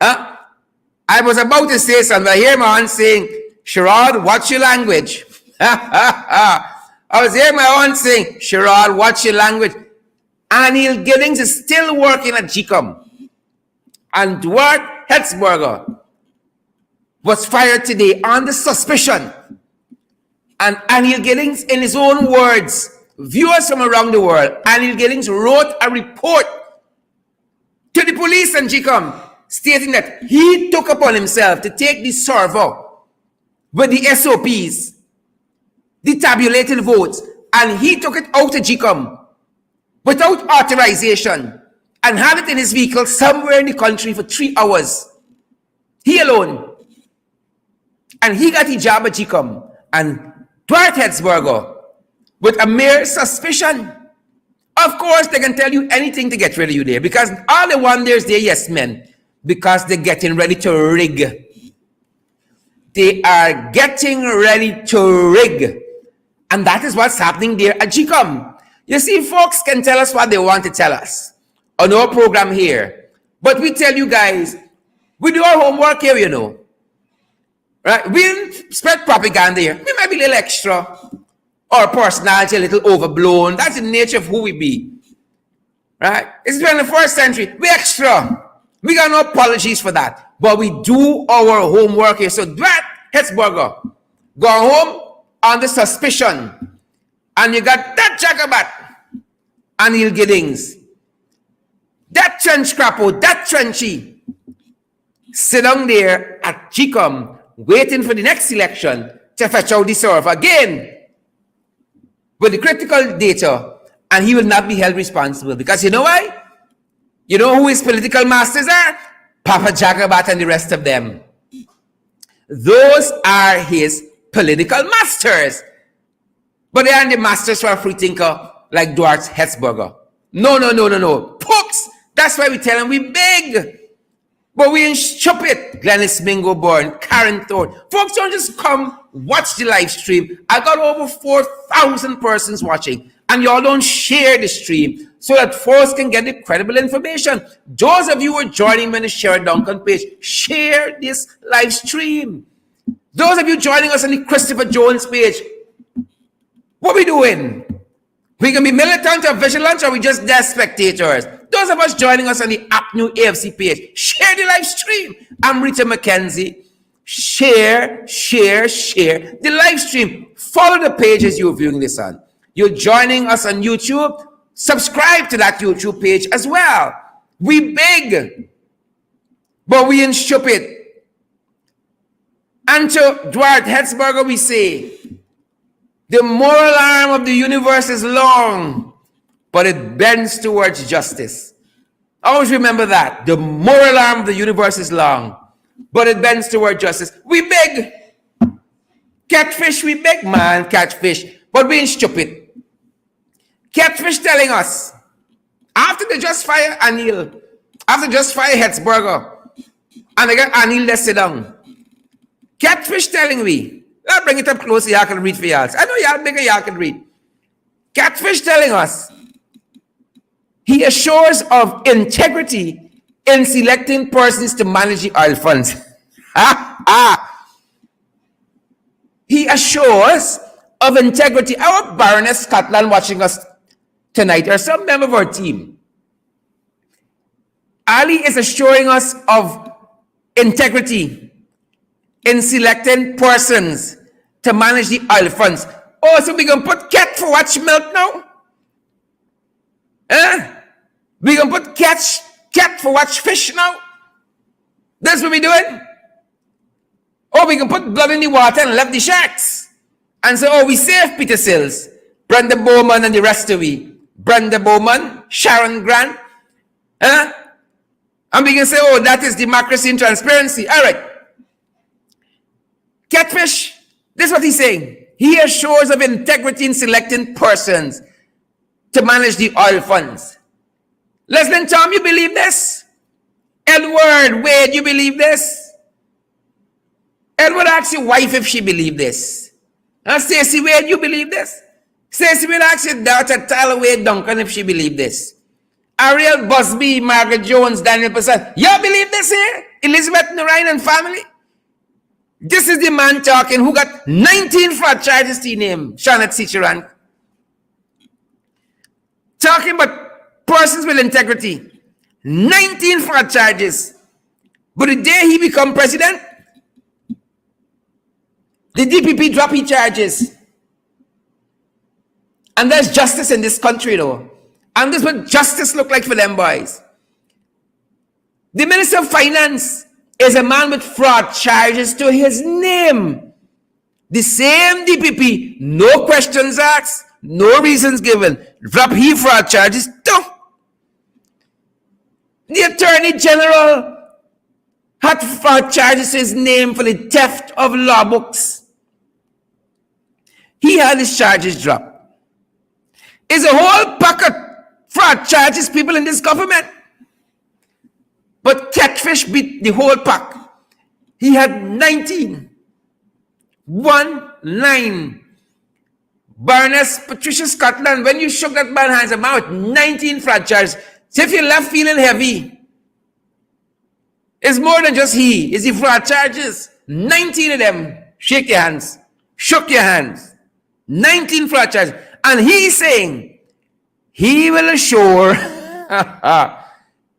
I was about to say something. I hear my aunt saying, Sherrod, watch your language. I was hearing my aunt saying, Sherrod, watch your language. Anil Giddens is still working at GCOM. And Dwight Hetzberger was fired today on the suspicion. And Anil Giddens, in his own words, viewers from around the world, Anil Giddens wrote a report to the police and GCOM stating that he took upon himself to take the server with the SOPs, the tabulated votes, and he took it out of GCOM without authorization and had it in his vehicle somewhere in the country for 3 hours. He alone. And he got the job at GCOM. And Dwight Hetzberger, with a mere suspicion, of course they can tell you anything to get rid of you there, because all they want there is their yes men, because they're getting ready to rig. They are getting ready to rig. And that is what's happening there at GCOM. You see, folks can tell us what they want to tell us on our program here. But we tell you guys, we do our homework here, you know. Right? We didn't spread propaganda here. We might be a little extra. Our personality a little overblown. That's the nature of who we be. Right? It's the 21st century. We're extra. We got no apologies for that. But we do our homework here. So Dwight Hetzberger go home on the suspicion. And you got that jackabat, Anil Giddens, that trench crapo, that trenchy, sit down there at GCOM waiting for the next election to fetch out the server again with the critical data, and he will not be held responsible. Because you know why? You know who his political masters are? Papa Jagabat and the rest of them. Those are his political masters. But they aren't the masters for a free thinker like Dwight Hetzberger. No. Folks, that's why we tell them we big. But we ain't stupid. Glennis Mingo Bourne, Karen Thorne. Folks, don't just come watch the live stream. I got over 4,000 persons watching. And y'all don't share the stream so that folks can get the credible information. Those of you who are joining me on the Share Duncan page, share this live stream. Those of you joining us on the Christopher Jones page, what we doing? We can be militant or vigilant, or we just there spectators. Those of us joining us on the App New AFC page, share the live stream. I'm Rita McKenzie. Share the live stream. Follow the pages you're viewing this on. You're joining us on YouTube. Subscribe to that YouTube page as well. We big, but we ain't stupid. And to Dwight Hetzberger we say, the moral arm of the universe is long, but it bends towards justice. Always remember that. The moral arm of the universe is long, but it bends towards justice. We beg. Catfish, we beg, man, catfish. But we ain't stupid. Catfish telling us, after they just fire Anil, after just fire Hetzberger, and they got Anil to sit down. Catfish telling me, I'll bring it up close so y'all can read for y'all. I know y'all bigger, y'all can read. Catfish telling us he assures of integrity in selecting persons to manage the oil funds. He assures of integrity. Our Baroness Scotland watching us tonight, or some member of our team. Ali is assuring us of integrity in selecting persons to manage the oil funds. Oh, so we gonna put cat for watch milk now? Huh? We gonna put cat for watch fish now? That's what we doing? Oh, we can put blood in the water and left the sharks. And so, oh, we save Peter Sills, Brenda Bowman and the rest of we. Brenda Bowman, Sharon Grant. Huh? And we can say, oh, that is democracy and transparency. All right. Catfish, this is what he's saying. He has shows of integrity in selecting persons to manage the oil funds. Leslie Tom, you believe this? Edward Wade, you believe this? Edward asked your wife if she believed this. And Stacey Wade, you believe this? Stacey Wade asked your daughter Tyler Wade Duncan if she believed this. Ariel Busby, Margaret Jones, Daniel Passat, you believe this here? Elizabeth Narayan and family? This is the man talking who got 19 fraud charges to name, Shanet Sicharan. Talking about persons with integrity. 19 fraud charges. But the day he become president, the DPP drop his charges. And there's justice in this country though. And this is what justice look like for them boys. The Minister of Finance is a man with fraud charges to his name. The same DPP, no questions asked, no reasons given. Drop he fraud charges too. The Attorney General had fraud charges to his name for the theft of law books. He had his charges dropped. It's a whole pack of fraud charges people in this government. But Catfish beat the whole pack. He had 19. 1-9. Baroness Patricia Scotland, when you shook that man's hands about 19 fraud charges. So if you left feeling heavy, it's more than just he. It's the fraud charges. 19 of them. Shake your hands. Shook your hands. 19 fraud charges. And he's saying he will assure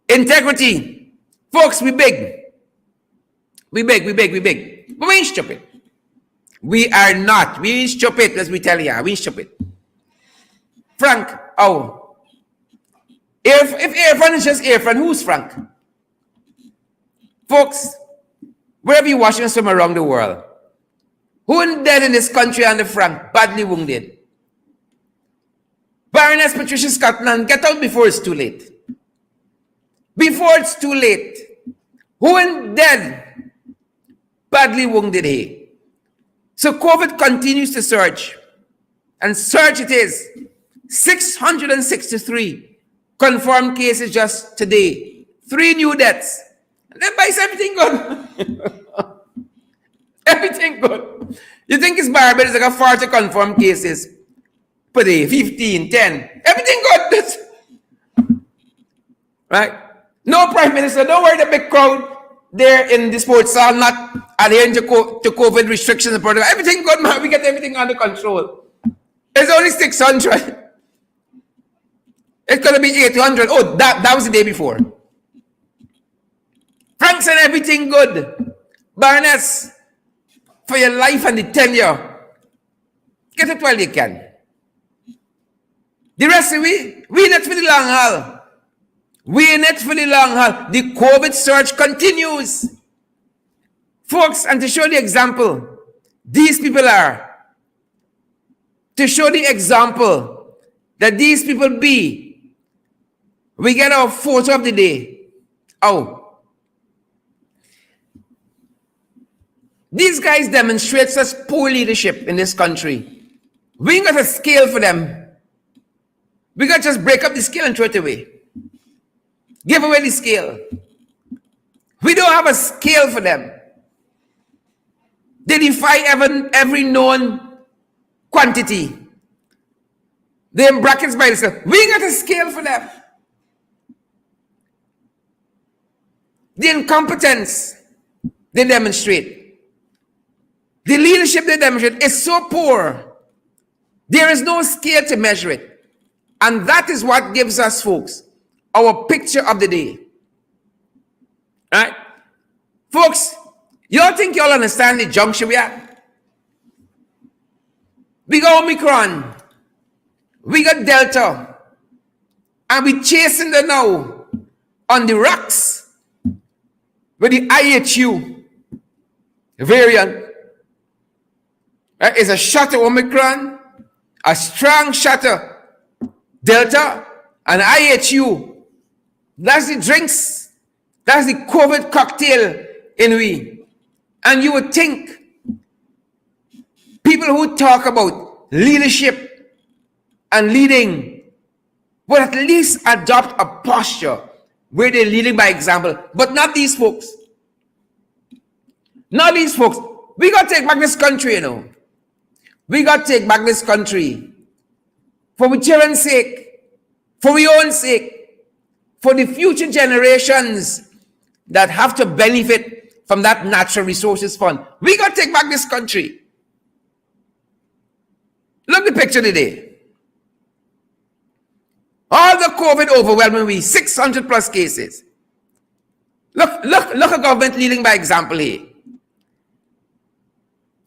integrity. Folks, we big. We big. But we ain't stupid. We are not. We ain't stupid, as we tell you. We ain't stupid. Frank, oh. If Irfan is just Irfan, who's Frank? Folks, wherever you're watching us from around the world, who is dead in this country under Frank, badly wounded? Baroness Patricia Scotland, get out before it's too late. Before it's too late. Who is dead, badly wounded here? So COVID continues to surge. And surge it is. 663 confirmed cases just today. 3 new deaths. And then by everything good. Everything good. You think it's Barbados like a 40 confirmed cases per day, 15, 10. Everything good. Right? No Prime Minister, don't worry the big crowd there in the sports hall not adhering to COVID restrictions and protocol. Everything good, man. We get everything under control. It's only 600. It's going to be 800. Oh, that was the day before. Frank said everything good. Baroness, for your life and the tenure, get it while you can. The rest of we in it for the long haul. We in it for the long haul. The COVID surge continues. Folks, and to show the example, these people are. To show the example that these people be, we get our photo of the day. Oh. These guys demonstrate such poor leadership in this country. We ain't got a scale for them. We got to just break up the scale and throw it away. Give away the scale. We don't have a scale for them. They defy every known quantity. They're in brackets by themselves. We ain't got a scale for them. The incompetence they demonstrate. The leadership they demonstrate is so poor. There is no scale to measure it. And that is what gives us, folks, our picture of the day. Right? Folks, y'all think y'all understand the juncture we are? We got Omicron. We got Delta. And we chasing them now on the rocks with the IHU variant. Right? It's a shot of Omicron, a strong shot of Delta, and IHU. That's the drinks. That's the COVID cocktail in we. And you would think people who talk about leadership and leading would at least adopt a posture where they're leading by example. But not these folks. Not these folks. We got to take back this country, you know. We got to take back this country for our children's sake, for our own sake, for the future generations that have to benefit from that natural resources fund. We got to take back this country. Look at the picture today. All the COVID overwhelmingly 600 plus cases. Look at government leading by example here.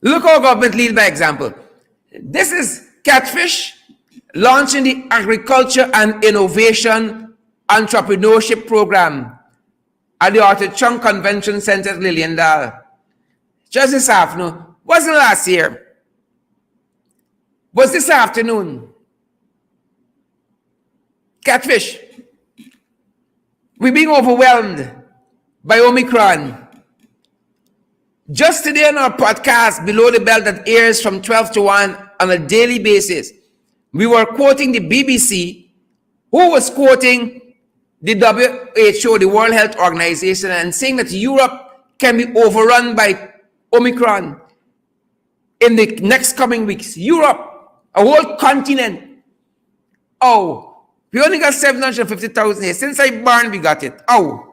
Look how government leads by example. This is Catfish launching the Agriculture and Innovation Entrepreneurship Program at the Artichunk Convention Center at Liliendal. Just this afternoon. Wasn't last year. Was this afternoon. Catfish. We're being overwhelmed by Omicron. Just today on our podcast, Below the Belt, that airs from 12 to 1 on a daily basis, we were quoting the BBC, who was quoting the WHO, the World Health Organization, and saying that Europe can be overrun by Omicron in the next coming weeks. Europe, a whole continent. Oh, we only got 750,000 here. Since I born, we got it. Oh,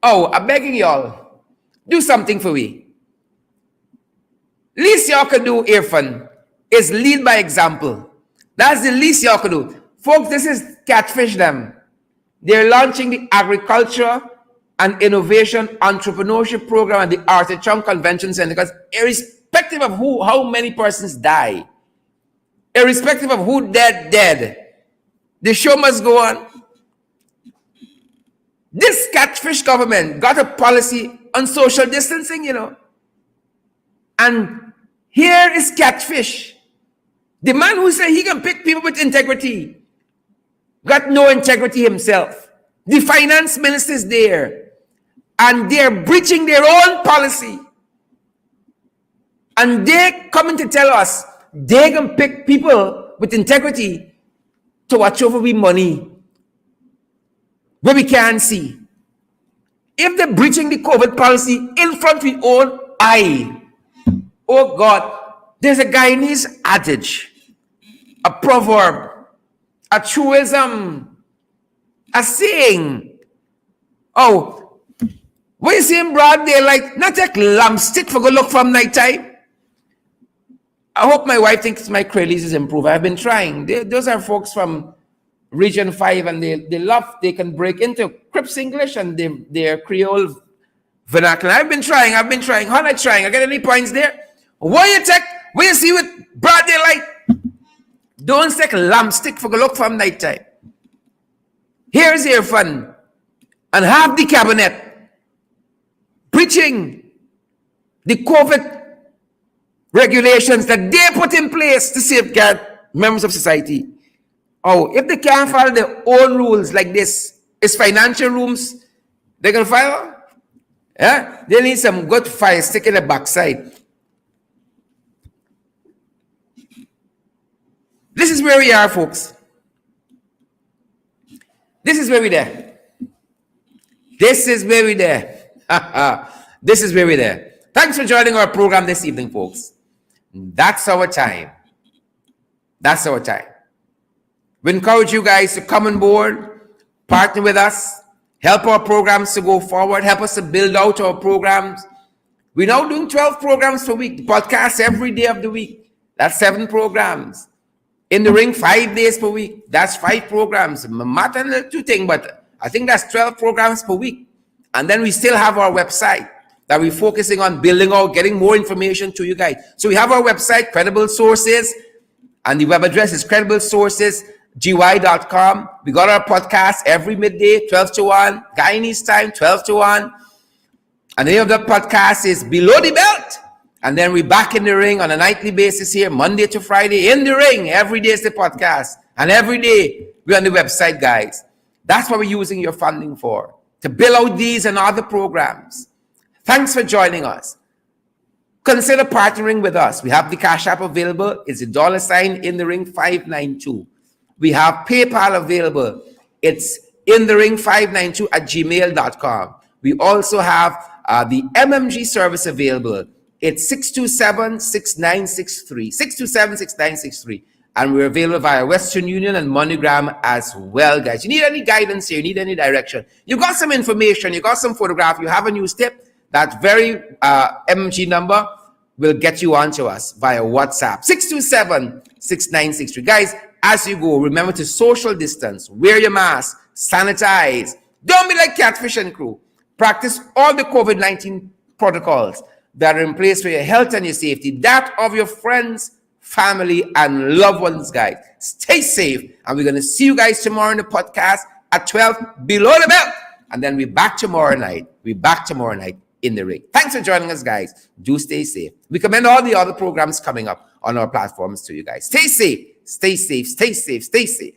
I'm begging y'all. Do something for we. Least y'all can do, Irfan, is lead by example. That's the least y'all can do. Folks, this is Catfish them. They're launching the Agriculture and Innovation Entrepreneurship Program at the Artichunk Convention Center, because irrespective of how many persons die, irrespective of who dead, the show must go on. This Catfish government got a policy on social distancing, you know. And here is Catfish. The man who said he can pick people with integrity got no integrity himself. The finance minister is there. And they're breaching their own policy. And they're coming to tell us they can pick people with integrity to watch over we money where we can't see. If they're breaching the COVID policy in front of your own eye, oh God, there's a Guyanese adage, a proverb, a truism, a saying. Oh, what you see in broad daylight, not like lamp stick for good look from night time. I hope my wife thinks my Creoles is improved. I've been trying. Those are folks from Region 5, and they can break into Crips English and their Creole vernacular. I've been trying. How am I trying? I get any points there? What you take? What you see with broad daylight? Don't take lamp stick for good look from night time. Here's your fun. And half the cabinet preaching the COVID regulations that they put in place to safeguard members of society. Oh, if they can't follow their own rules like this, it's financial rooms they can follow. Yeah, they need some good fire stick in the backside. This is where we are, folks. This is where we're there. This is where we're there. This is where we're there. Thanks for joining our program this evening, folks. That's our time. That's our time. We encourage you guys to come on board, partner with us, help our programs to go forward, help us to build out our programs. We're now doing 12 programs per week, the podcast every day of the week. That's 7 programs. In the ring, 5 days per week. That's 5 programs. Math and 2 things, but I think that's 12 programs per week. And then we still have our website. that we're focusing on building out, getting more information to you guys. So we have our website, Credible Sources, and the web address is crediblesourcesgy.com. We got our podcast every midday, 12 to 1, Guyanese time, 12 to 1. And the name of the podcast is Below the Belt. And then we're back in the ring on a nightly basis here, Monday to Friday, in the ring. Every day is the podcast. And every day we're on the website, guys. That's what we're using your funding for, to build out these and other programs. Thanks for joining us. Consider partnering with us. We have the Cash App available. It's $, in the ring 592. We have PayPal available. It's in the ring 592 at gmail.com. We also have the MMG service available. It's 627-6963. 627-6963. And we're available via Western Union and MoneyGram as well, guys. You need any guidance here, you need any direction, you got some information, you got some photograph, you have a news tip, that very MMG number will get you onto us via WhatsApp. 627-6963. Guys, as you go, remember to social distance, wear your mask, sanitize. Don't be like Catfish and Crew. Practice all the COVID-19 protocols that are in place for your health and your safety, that of your friends, family, and loved ones, guys. Stay safe. And we're going to see you guys tomorrow in the podcast at 12, Below the Belt. And then we're back tomorrow night. In the ring. Thanks for joining us, guys. Do stay safe. We commend all the other programs coming up on our platforms to you guys. Stay safe. Stay safe. Stay safe. Stay safe.